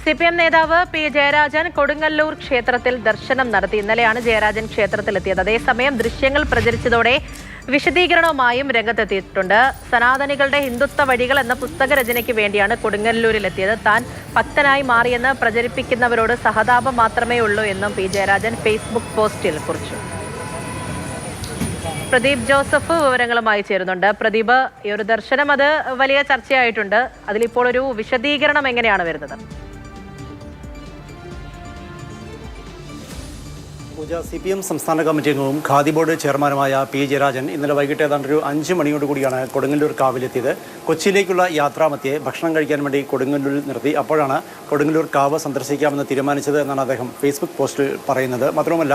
CPM നേതാവ് P Jayarajan Kodungallur ക്ഷേത്രത്തിൽ ദർശനം നടത്തി. ഇന്നലെയാണ് ജയരാജൻ ക്ഷേത്രത്തിലെത്തിയത്. അതേസമയം ദൃശ്യങ്ങൾ പ്രചരിച്ചതോടെ വിശദീകരണവുമായും രംഗത്തെത്തിയിട്ടുണ്ട്. സനാതനികളുടെ ഹിന്ദുത്വ വഴികൾ എന്ന പുസ്തക രചനയ്ക്ക് വേണ്ടിയാണ് കൊടുങ്ങല്ലൂരിലെത്തിയത്. താൻ ഭക്തനായി മാറിയെന്ന് പ്രചരിപ്പിക്കുന്നവരോട് സഹതാപം മാത്രമേ ഉള്ളൂ എന്നും പി ജയരാജൻ ഫേസ്ബുക്ക് പോസ്റ്റിൽ കുറിച്ചു. പ്രദീപ് ജോസഫ് വിവരങ്ങളുമായി ചേരുന്നുണ്ട്. പ്രദീപ്, ഈ ഒരു ദർശനം അത് വലിയ ചർച്ചയായിട്ടുണ്ട്. അതിലിപ്പോൾ ഒരു വിശദീകരണം എങ്ങനെയാണ് വരുന്നത്? CPM സംസ്ഥാന കമ്മിറ്റി അംഗവും ഖാദി ബോർഡ് ചെയർമാനുമായ പി ജയരാജൻ ഇന്നലെ വൈകിട്ട് ഏതാണ്ട് ഒരു 5 മണിയോടുകൂടിയാണ് കൊടുങ്ങല്ലൂർ കാവിലെത്തിയത്. കൊച്ചിയിലേക്കുള്ള യാത്രാമധ്യേ ഭക്ഷണം കഴിക്കാൻ വേണ്ടി കൊടുങ്ങല്ലൂരിൽ നിർത്തി. അപ്പോഴാണ് കൊടുങ്ങല്ലൂർ കാവ് സന്ദർശിക്കാമെന്ന് തീരുമാനിച്ചത് എന്നാണ് അദ്ദേഹം ഫേസ്ബുക്ക് പോസ്റ്റിൽ പറയുന്നത്. മാത്രവുമല്ല,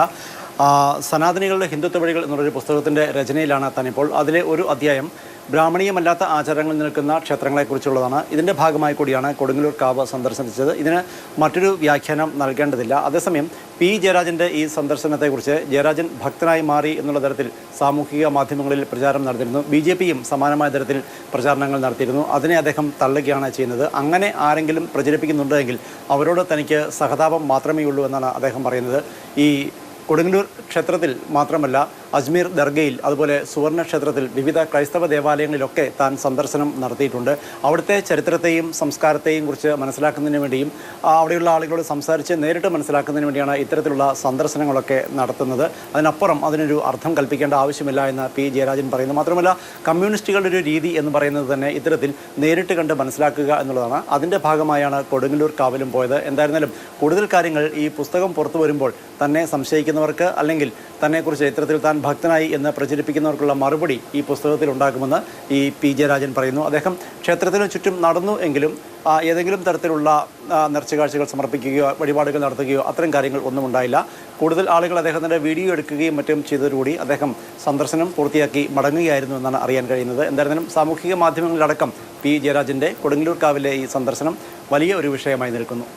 സനാതനികളുടെ ഹിന്ദുത്വ വഴികൾ എന്നുള്ളൊരു പുസ്തകത്തിൻ്റെ രചനയിലാണ് താനിപ്പോൾ. അതിലെ ഒരു അധ്യായം ബ്രാഹ്മണീയമല്ലാത്ത ആചാരങ്ങളിൽ നിൽക്കുന്ന ക്ഷേത്രങ്ങളെക്കുറിച്ചുള്ളതാണ്. ഇതിൻ്റെ ഭാഗമായി കൂടിയാണ് കൊടുങ്ങല്ലൂർ കാവ് സന്ദർശിച്ചത്. ഇതിന് മറ്റൊരു വ്യാഖ്യാനം നൽകേണ്ടതില്ല. അതേസമയം പി ജയരാജൻ്റെ ഈ സന്ദർശനത്തെക്കുറിച്ച് ജയരാജൻ ഭക്തനായി മാറി എന്നുള്ള തരത്തിൽ സാമൂഹിക മാധ്യമങ്ങളിൽ പ്രചാരണം നടത്തിയിരുന്നു. BJPയും സമാനമായ തരത്തിൽ പ്രചാരണങ്ങൾ നടത്തിയിരുന്നു. അതിനെ അദ്ദേഹം തള്ളുകയാണ് ചെയ്യുന്നത്. അങ്ങനെ ആരെങ്കിലും പ്രചരിപ്പിക്കുന്നുണ്ടെങ്കിൽ അവരോട് തനിക്ക് സഹതാപം മാത്രമേ ഉള്ളൂ എന്നാണ് അദ്ദേഹം പറയുന്നത്. ഈ കൊടുങ്ങല്ലൂർ ക്ഷേത്രത്തിൽ മാത്രമല്ല, അജ്മീർ ദർഗയിൽ, അതുപോലെ സുവർണ ക്ഷേത്രത്തിൽ, വിവിധ ക്രൈസ്തവ ദേവാലയങ്ങളിലൊക്കെ താൻ സന്ദർശനം നടത്തിയിട്ടുണ്ട്. അവിടുത്തെ ചരിത്രത്തെയും സംസ്കാരത്തെയും കുറിച്ച് മനസ്സിലാക്കുന്നതിന് വേണ്ടിയും അവിടെയുള്ള ആളുകളോട് സംസാരിച്ച് നേരിട്ട് മനസ്സിലാക്കുന്നതിന് വേണ്ടിയാണ് ഇത്തരത്തിലുള്ള സന്ദർശനങ്ങളൊക്കെ നടത്തുന്നത്. അതിനപ്പുറം അതിനൊരു അർത്ഥം കൽപ്പിക്കേണ്ട ആവശ്യമില്ല എന്ന് പി ജയരാജൻ പറയുന്നു. മാത്രമല്ല, കമ്മ്യൂണിസ്റ്റുകളുടെ ഒരു രീതി എന്ന് പറയുന്നത് തന്നെ ഇത്തരത്തിൽ നേരിട്ട് കണ്ട് മനസ്സിലാക്കുക എന്നുള്ളതാണ്. അതിൻ്റെ ഭാഗമായാണ് കൊടുങ്ങല്ലൂർ കാവിലും പോയത്. എന്തായിരുന്നാലും കൂടുതൽ കാര്യങ്ങൾ ഈ പുസ്തകം പുറത്തു വരുമ്പോൾ തന്നെ സംശയിക്കുന്നവർക്ക്, അല്ലെങ്കിൽ തന്നെക്കുറിച്ച് ഇത്തരത്തിൽ താൻ ഭക്തനായി എന്ന് പ്രചരിപ്പിക്കുന്നവർക്കുള്ള മറുപടി ഈ പുസ്തകത്തിൽ ഉണ്ടാകുമെന്ന് ഈ പി ജയരാജൻ പറയുന്നു. അദ്ദേഹം ക്ഷേത്രത്തിന് ചുറ്റും നടന്നു എങ്കിലും ഏതെങ്കിലും തരത്തിലുള്ള നേർച്ചകാഴ്ചകൾ സമർപ്പിക്കുകയോ വഴിപാടുകൾ നടത്തുകയോ അത്തരം കാര്യങ്ങൾ ഒന്നും ഉണ്ടായില്ല. കൂടുതൽ ആളുകൾ അദ്ദേഹത്തിൻ്റെ വീഡിയോ എടുക്കുകയും മറ്റും ചെയ്തതോടുകൂടി അദ്ദേഹം സന്ദർശനം പൂർത്തിയാക്കി മടങ്ങുകയായിരുന്നു എന്നാണ് അറിയാൻ കഴിയുന്നത്. എന്തായിരുന്നാലും സാമൂഹിക മാധ്യമങ്ങളിലടക്കം പി ജയരാജൻ്റെ കൊടുങ്ങല്ലൂർ കാവിലെ ഈ സന്ദർശനം വലിയ ഒരു വിഷയമായി നിൽക്കുന്നു.